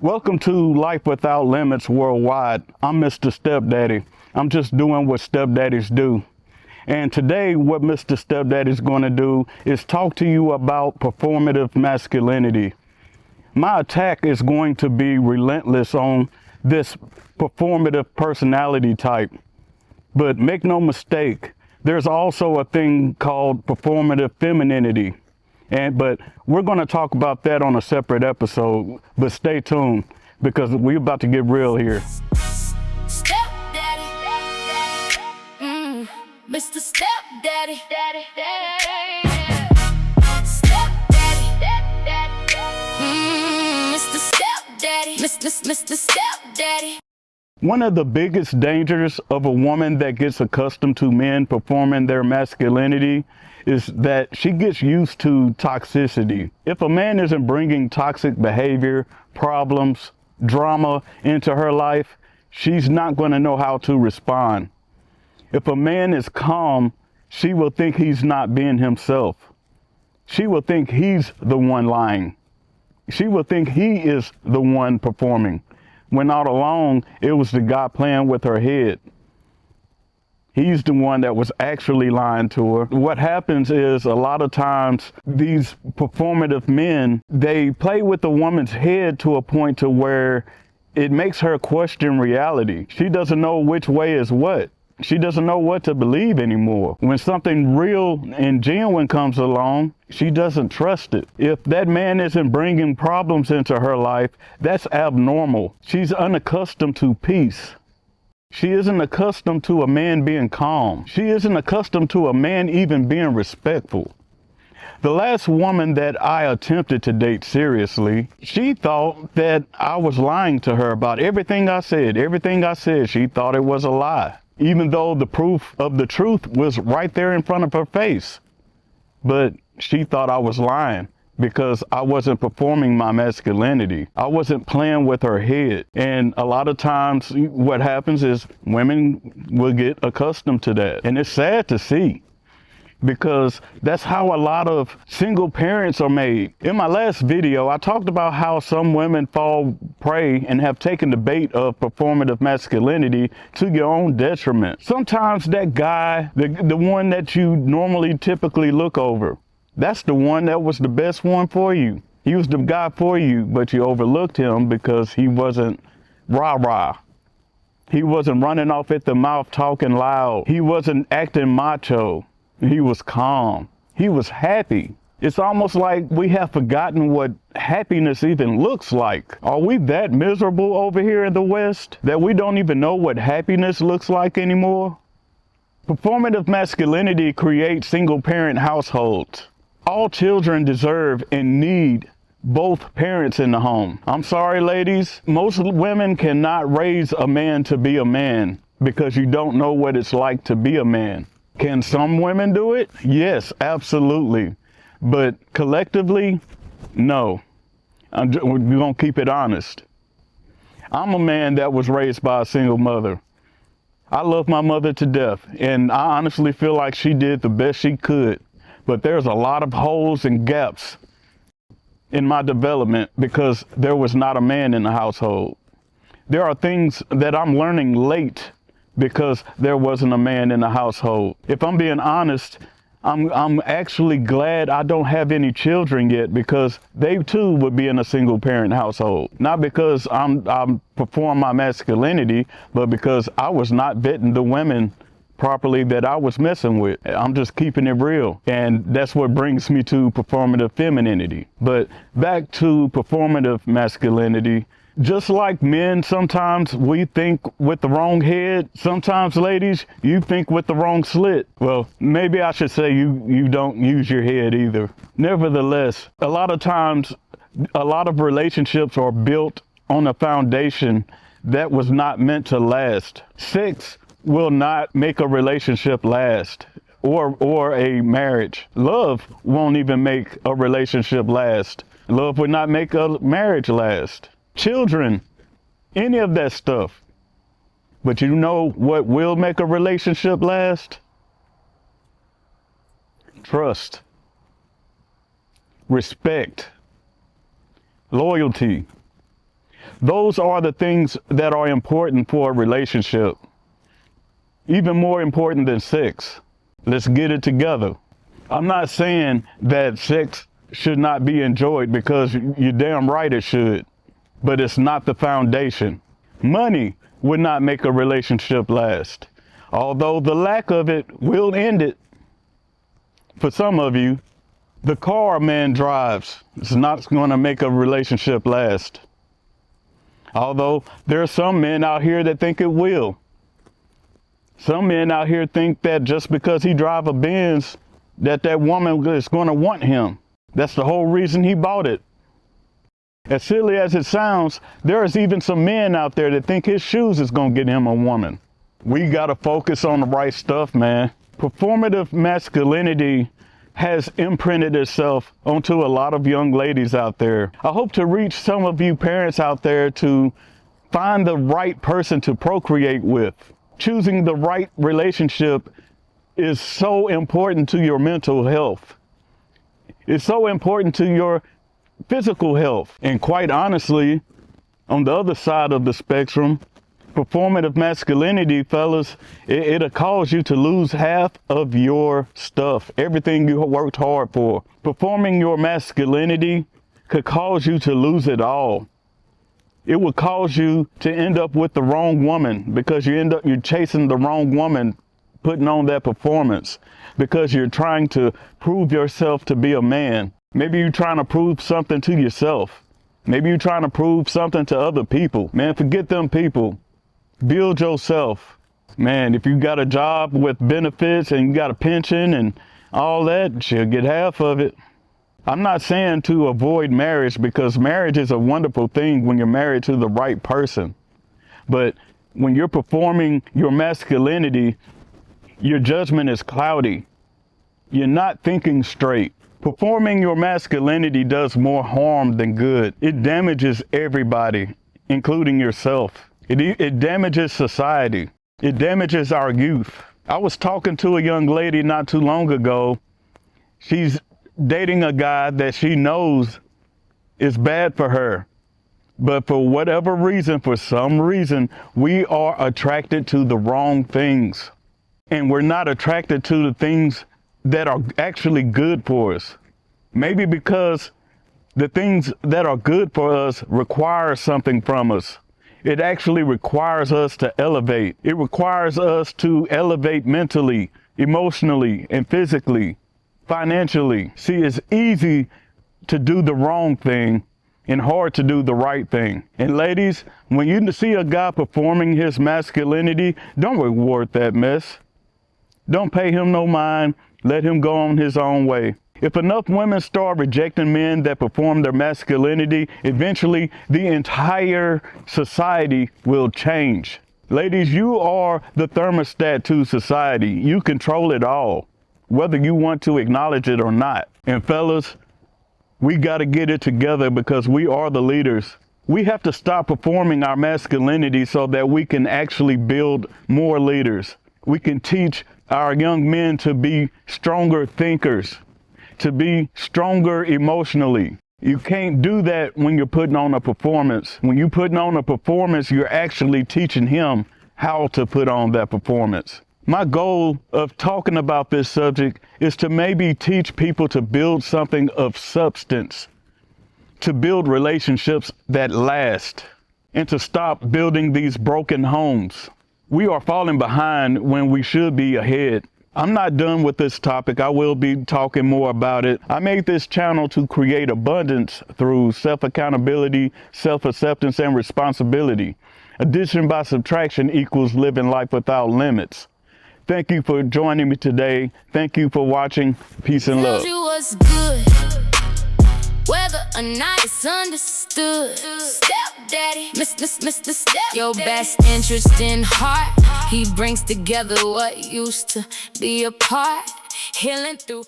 Welcome to Life Without Limits Worldwide. I'm Mr. Stepdaddy. I'm just doing what stepdaddies do. And today, what Mr. Stepdaddy is going to do is talk to you about performative masculinity. My attack is going to be relentless on this performative personality type. But make no mistake, there's also a thing called performative femininity. But we're going to talk about that on a separate episode. But stay tuned because we're about to get real here. Stepdaddy, Mr. Stepdaddy, Mr. Stepdaddy, Mr. Stepdaddy. One of the biggest dangers of a woman that gets accustomed to men performing their masculinity is that she gets used to toxicity. If a man isn't bringing toxic behavior, problems, drama into her life, she's not going to know how to respond. If a man is calm, she will think he's not being himself. She will think he's the one lying. She will think he is the one performing, when all along it was the guy playing with her head. He's the one that was actually lying to her. What happens is a lot of times these performative men, they play with the woman's head to a point to where it makes her question reality. She doesn't know which way is what. She doesn't know what to believe anymore. When something real and genuine comes along, she doesn't trust it. If that man isn't bringing problems into her life, that's abnormal. She's unaccustomed to peace. She isn't accustomed to a man being calm. She isn't accustomed to a man even being respectful. The last woman that I attempted to date seriously, she thought that I was lying to her about everything I said. Everything I said, she thought it was a lie, even though the proof of the truth was right there in front of her face. But she thought I was lying because I wasn't performing my masculinity. I wasn't playing with her head. And a lot of times what happens is women will get accustomed to that. And it's sad to see, because that's how a lot of single parents are made. In my last video, I talked about how some women fall prey and have taken the bait of performative masculinity to your own detriment. Sometimes that guy, the one that you normally typically look over, that's the one that was the best one for you. He was the guy for you, but you overlooked him because he wasn't rah-rah. He wasn't running off at the mouth talking loud. He wasn't acting macho. He was calm. He was happy. It's almost like we have forgotten what happiness even looks like. Are we that miserable over here in the West that we don't even know what happiness looks like anymore? Performative masculinity creates single-parent households. All children deserve and need both parents in the home. I'm sorry, ladies. Most women cannot raise a man to be a man because you don't know what it's like to be a man. Can some women do it? Yes, absolutely. But collectively, no. We're going to keep it honest. I'm a man that was raised by a single mother. I love my mother to death, and I honestly feel like she did the best she could. But there's a lot of holes and gaps in my development because there was not a man in the household. There are things that I'm learning late because there wasn't a man in the household. If I'm being honest, I'm actually glad I don't have any children yet, because they too would be in a single parent household. Not because I'm perform my masculinity, but because I was not vetting the women properly that I was messing with. I'm just keeping it real. And that's what brings me to performative femininity. But back to performative masculinity. Just like men, sometimes we think with the wrong head. Sometimes, ladies, you think with the wrong slit. Well, maybe I should say you don't use your head either. Nevertheless, a lot of times, a lot of relationships are built on a foundation that was not meant to last. Sex will not make a relationship last, or a marriage. Love won't even make a relationship last. Love would not make a marriage last. Children, any of that stuff. But you know what will make a relationship last? Trust, respect, loyalty. Those are the things that are important for a relationship. Even more important than sex. Let's get it together. I'm not saying that sex should not be enjoyed, because you're damn right it should, but it's not the foundation. Money would not make a relationship last, although the lack of it will end it. For some of you, the car a man drives is not going to make a relationship last, although there are some men out here that think it will. Some men out here think that just because he drives a Benz, that woman is going to want him. That's the whole reason he bought it. As silly as it sounds, there is even some men out there that think his shoes is going to get him a woman. We got to focus on the right stuff, man. Performative masculinity has imprinted itself onto a lot of young ladies out there. I hope to reach some of you parents out there to find the right person to procreate with. Choosing the right relationship is so important to your mental health. It's so important to your physical health. And quite honestly, on the other side of the spectrum, performative masculinity, fellas, it'll cause you to lose half of your stuff, everything you worked hard for. Performing your masculinity could cause you to lose it all. It will cause you to end up with the wrong woman, because you're chasing the wrong woman, putting on that performance, because you're trying to prove yourself to be a man. Maybe you're trying to prove something to yourself. Maybe you're trying to prove something to other people. Man, forget them people. Build yourself. Man, if you got a job with benefits and you got a pension and all that, you'll get half of it. I'm not saying to avoid marriage, because marriage is a wonderful thing when you're married to the right person. But when you're performing your masculinity, your judgment is cloudy. You're not thinking straight. Performing your masculinity does more harm than good. It damages everybody, including yourself. It damages society. It damages our youth. I was talking to a young lady not too long ago. She's dating a guy that she knows is bad for her. But for whatever reason, for some reason, we are attracted to the wrong things. And we're not attracted to the things that are actually good for us. Maybe because the things that are good for us require something from us. It actually requires us to elevate. It requires us to elevate mentally, emotionally, and physically, financially. See, it's easy to do the wrong thing and hard to do the right thing. And ladies, when you see a guy performing his masculinity, don't reward that mess. Don't pay him no mind. Let him go on his own way. If enough women start rejecting men that perform their masculinity, eventually the entire society will change. Ladies, you are the thermostat to society. You control it all, whether you want to acknowledge it or not. And fellas, we got to get it together, because we are the leaders. We have to stop performing our masculinity so that we can actually build more leaders. We can teach our young men to be stronger thinkers, to be stronger emotionally. You can't do that when you're putting on a performance. When you're putting on a performance, you're actually teaching him how to put on that performance. My goal of talking about this subject is to maybe teach people to build something of substance, to build relationships that last, and to stop building these broken homes. We are falling behind when we should be ahead. I'm not done with this topic. I will be talking more about it. I made this channel to create abundance through self-accountability, self-acceptance, and responsibility. Addition by subtraction equals living life without limits. Thank you for joining me today. Thank you for watching. Peace and love. You was good, whether or not it's understood. Stepdaddy, Mr. Step. Your best interest in heart. He brings together what used to be apart. Healing through